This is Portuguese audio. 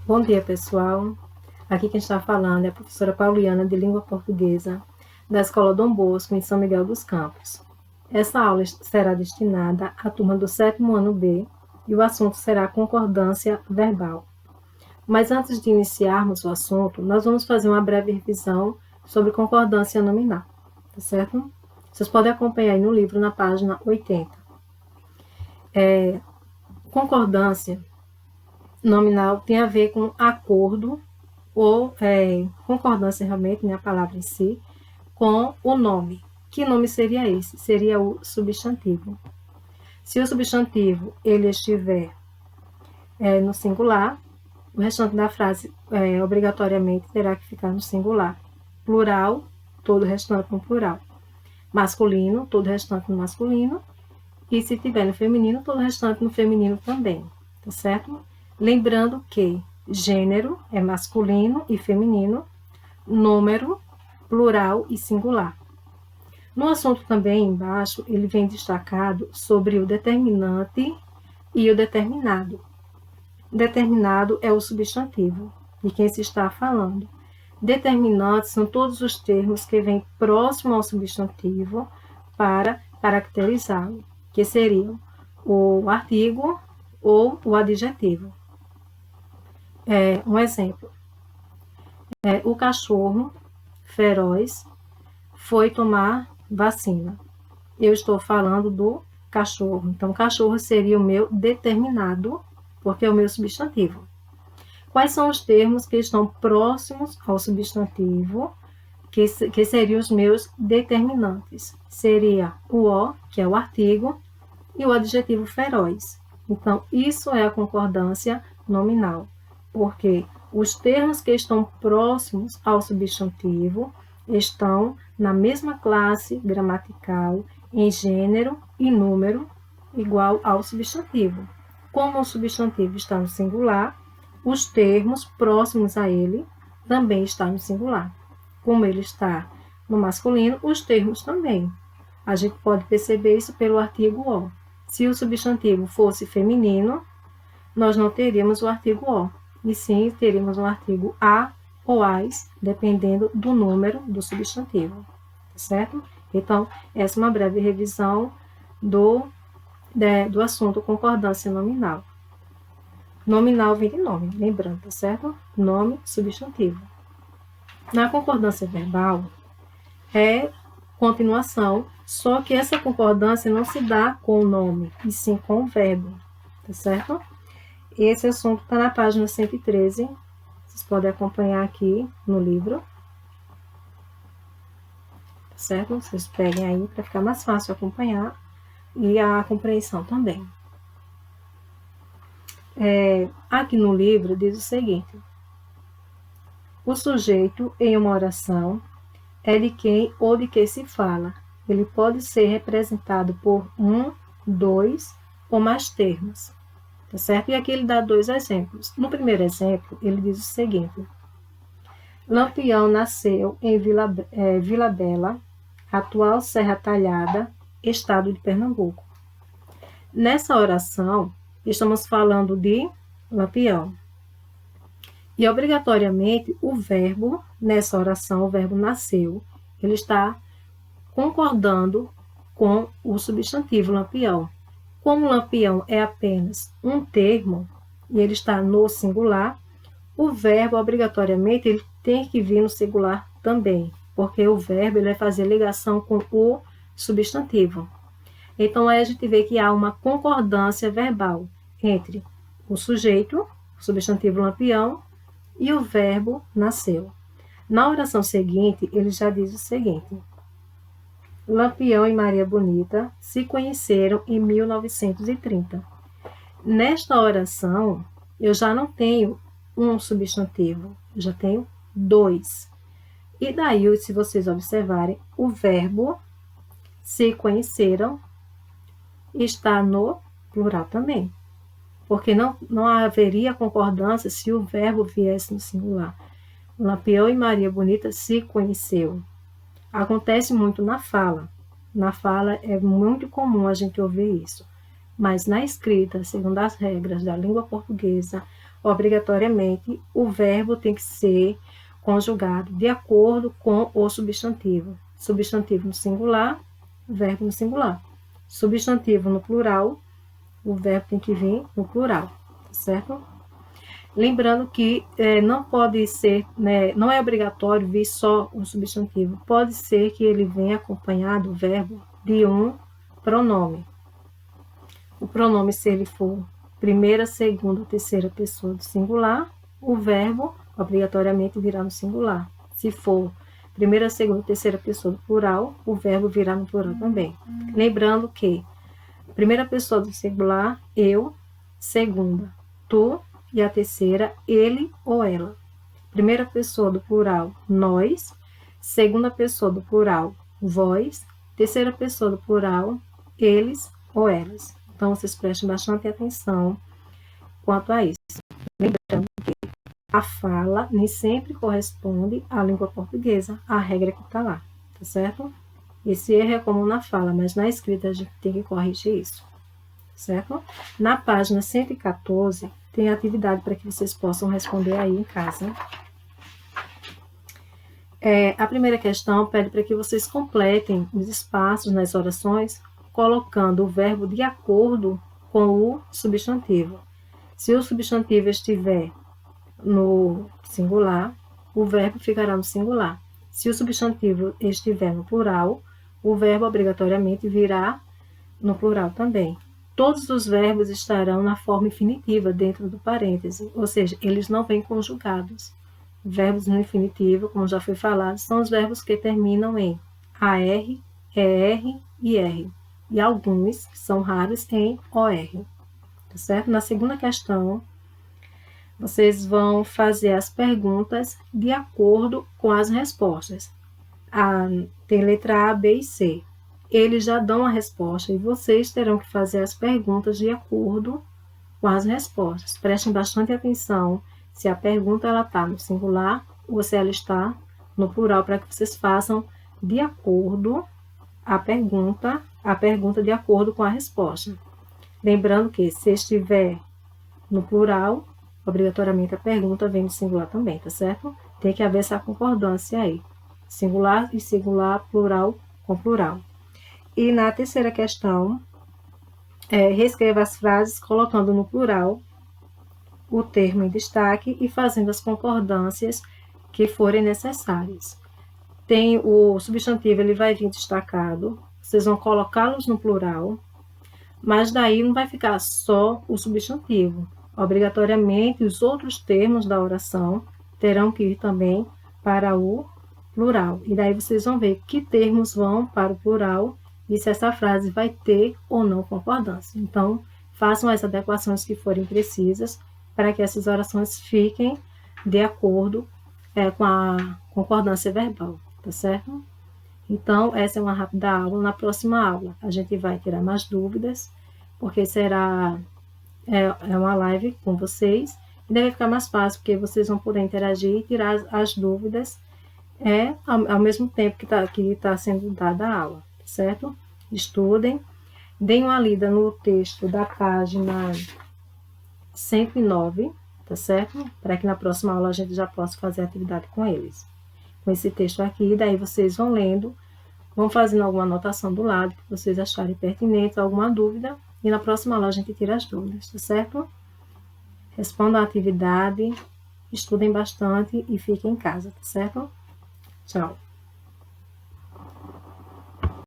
Bom dia, pessoal. Aqui quem está falando é a professora Pauliana de Língua Portuguesa da Escola Dom Bosco, em São Miguel dos Campos. Essa aula será destinada à turma do 7º ano B e o assunto será concordância verbal. Mas antes de iniciarmos o assunto, nós vamos fazer uma breve revisão sobre concordância nominal, tá certo? Vocês podem acompanhar aí no livro na página 80. Concordância nominal tem a ver com acordo ou concordância realmente, né, a palavra em si, com o nome. Que nome seria esse? Seria o substantivo. Se o substantivo ele estiver no singular, o restante da frase obrigatoriamente terá que ficar no singular. Plural, todo o restante no plural. Masculino, todo o restante no masculino. E se tiver no feminino, todo o restante no feminino também. Tá certo? Lembrando que gênero é masculino e feminino, número, plural e singular. No assunto também embaixo, ele vem destacado sobre o determinante e o determinado. Determinado é o substantivo de quem se está falando. Determinantes são todos os termos que vêm próximo ao substantivo para caracterizá-lo, que seriam o artigo ou o adjetivo. Um exemplo. O cachorro feroz foi tomar vacina. Eu estou falando do cachorro. Então, cachorro seria o meu determinado, porque é o meu substantivo. Quais são os termos que estão próximos ao substantivo, que seriam os meus determinantes? Seria o O, que é o artigo, e o adjetivo feroz. Então, isso é a concordância nominal, porque os termos que estão próximos ao substantivo estão na mesma classe gramatical, em gênero e número, igual ao substantivo. Como o substantivo está no singular, os termos próximos a ele também estão no singular. Como ele está no masculino, os termos também. A gente pode perceber isso pelo artigo O. Se o substantivo fosse feminino, nós não teríamos o artigo O, e sim teríamos o artigo A ou AS, dependendo do número do substantivo, certo? Então, essa é uma breve revisão do assunto concordância nominal. Nominal vem de nome, lembrando, tá certo? Nome, substantivo. Na concordância verbal, é continuação, só que essa concordância não se dá com o nome, e sim com o verbo, tá certo? Esse assunto está na página 113, vocês podem acompanhar aqui no livro, tá certo? Vocês peguem aí para ficar mais fácil acompanhar e a compreensão também. Aqui no livro diz o seguinte: o sujeito em uma oração é de quem ou de que se fala. Ele pode ser representado por um, dois ou mais termos. Tá certo? E aqui ele dá dois exemplos. No primeiro exemplo, ele diz o seguinte: Lampião nasceu em Vila Bela, atual Serra Talhada, estado de Pernambuco. Nessa oração, estamos falando de Lampião. E, obrigatoriamente, o verbo, nessa oração, o verbo nasceu, ele está concordando com o substantivo Lampião. Como Lampião é apenas um termo, e ele está no singular, o verbo, obrigatoriamente, ele tem que vir no singular também, porque o verbo ele vai fazer ligação com o substantivo. Então, aí a gente vê que há uma concordância verbal entre o sujeito, o substantivo Lampião, e o verbo nasceu. Na oração seguinte, ele já diz o seguinte: Lampião e Maria Bonita se conheceram em 1930. Nesta oração, eu já não tenho um substantivo, eu já tenho dois. E daí, se vocês observarem, o verbo se conheceram está no plural também. Porque não haveria concordância se o verbo viesse no singular. Lampião e Maria Bonita se conheceu. Acontece muito na fala. Na fala é muito comum a gente ouvir isso. mas na escrita, segundo as regras da língua portuguesa, obrigatoriamente o verbo tem que ser conjugado de acordo com o substantivo. Substantivo no singular, verbo no singular. Substantivo no plural, o verbo tem que vir no plural, tá certo? Lembrando que não pode ser, né, não é obrigatório vir só um substantivo. Pode ser que ele venha acompanhado, o verbo, de um pronome. O pronome, se ele for primeira, segunda ou terceira pessoa do singular, o verbo obrigatoriamente virá no singular. Se for primeira, segunda ou terceira pessoa do plural, o verbo virá no plural também. Lembrando que primeira pessoa do singular, eu, segunda, tu, e a terceira, ele ou ela. Primeira pessoa do plural, nós. Segunda pessoa do plural, vós. Terceira pessoa do plural, eles ou elas. Então, vocês prestem bastante atenção quanto a isso. Lembrando que a fala nem sempre corresponde à língua portuguesa, à regra que está lá, tá certo? Esse erro é comum na fala, mas na escrita a gente tem que corrigir isso, certo? Na página 114, tem atividade para que vocês possam responder aí em casa. A primeira questão pede para que vocês completem os espaços nas orações, colocando o verbo de acordo com o substantivo. Se o substantivo estiver no singular, o verbo ficará no singular. Se o substantivo estiver no plural, o verbo obrigatoriamente virá no plural também. Todos os verbos estarão na forma infinitiva dentro do parêntese, ou seja, eles não vêm conjugados. Verbos no infinitivo, como já foi falado, são os verbos que terminam em AR, ER e R. E alguns, que são raros, em OR. Tá certo? Na segunda questão, vocês vão fazer as perguntas de acordo com as respostas. Tem letra A, B e C. Eles já dão a resposta e vocês terão que fazer as perguntas de acordo com as respostas. Prestem bastante atenção se a pergunta está no singular ou se ela está no plural, para que vocês façam de acordo a pergunta de acordo com a resposta. Lembrando que se estiver no plural, obrigatoriamente a pergunta vem no singular também, tá certo? Tem que haver essa concordância aí. Singular e singular, plural com plural. E na terceira questão, reescreva as frases colocando no plural o termo em destaque e fazendo as concordâncias que forem necessárias. Tem o substantivo, ele vai vir destacado, vocês vão colocá-los no plural, mas daí não vai ficar só o substantivo. Obrigatoriamente, os outros termos da oração terão que ir também para o plural. E daí vocês vão ver que termos vão para o plural e se essa frase vai ter ou não concordância. Então, façam as adequações que forem precisas para que essas orações fiquem de acordo com a concordância verbal, tá certo? Então, essa é uma rápida aula. Na próxima aula, a gente vai tirar mais dúvidas, porque será uma live com vocês, e deve ficar mais fácil, porque vocês vão poder interagir e tirar as dúvidas ao mesmo tempo que tá sendo dada a aula, certo? Estudem, deem uma lida no texto da página 109, tá certo? Para que na próxima aula a gente já possa fazer atividade com eles. Com esse texto aqui, daí vocês vão lendo, vão fazendo alguma anotação do lado que vocês acharem pertinente, alguma dúvida, e na próxima aula a gente tira as dúvidas, tá certo? Respondam a atividade, estudem bastante e fiquem em casa, tá certo? Tchau.